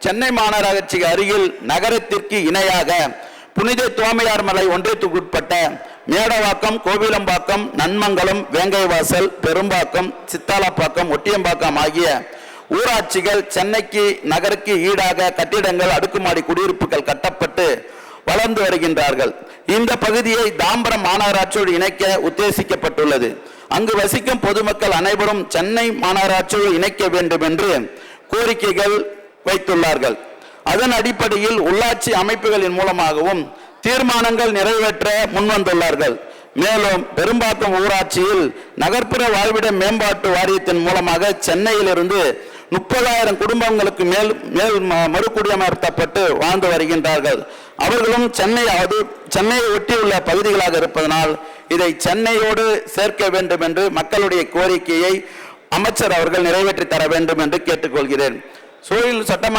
சென்னை மாநகராட்சிக்கு அருகில் நகரத்திற்கு இணையாக புனித தோமையார் மலை ஒன்றியத்துக்குட்பட்ட மேடவாக்கம், கோவிலம்பாக்கம், நன்மங்கலம், வேங்கைவாசல், பெரும்பாக்கம், சித்தாலப்பாக்கம், ஒட்டியம்பாக்கம் ஆகிய ஊராட்சிகள் சென்னைக்கு நகருக்கு ஈடாக கட்டிடங்கள், அடுக்குமாடி குடியிருப்புகள் கட்டப்பட்டு வளர்ந்து வருகின்றார்கள். இந்த பகுதியை தாம்பரம் மாநகராட்சியோடு இணைக்க உத்தேசிக்கப்பட்டுள்ளது. அங்கு வசிக்கும் பொதுமக்கள் அனைவரும் சென்னை மாநகராட்சியோடு இணைக்க வேண்டும் என்று கோரிக்கைகள் வைத்துள்ளார்கள். அதன் அடிப்படையில் உள்ளாட்சி அமைப்புகளின் மூலமாகவும் தீர்மானங்கள் நிறைவேற்ற முன்வந்துள்ளார்கள். மேலும் பெரும்பாக்கம் ஊராட்சியில் நகர்ப்புற வாழ்விட மேம்பாட்டு வாரியத்தின் மூலமாக சென்னையிலிருந்து 30,000 குடும்பங்களுக்கு மேல் மறுகுடியமர்த்தப்பட்டு வாழ்ந்து வருகின்றார்கள். அவர்களும் சென்னையை ஒட்டியுள்ள பகுதிகளாக இருப்பதனால் இதை சென்னையோடு சேர்க்க வேண்டும் என்று மக்களுடைய கோரிக்கையை அமைச்சர் அவர்கள் நிறைவேற்றி தர வேண்டும் என்று கேட்டுக்கொள்கிறேன். சூழல் சட்டமன்ற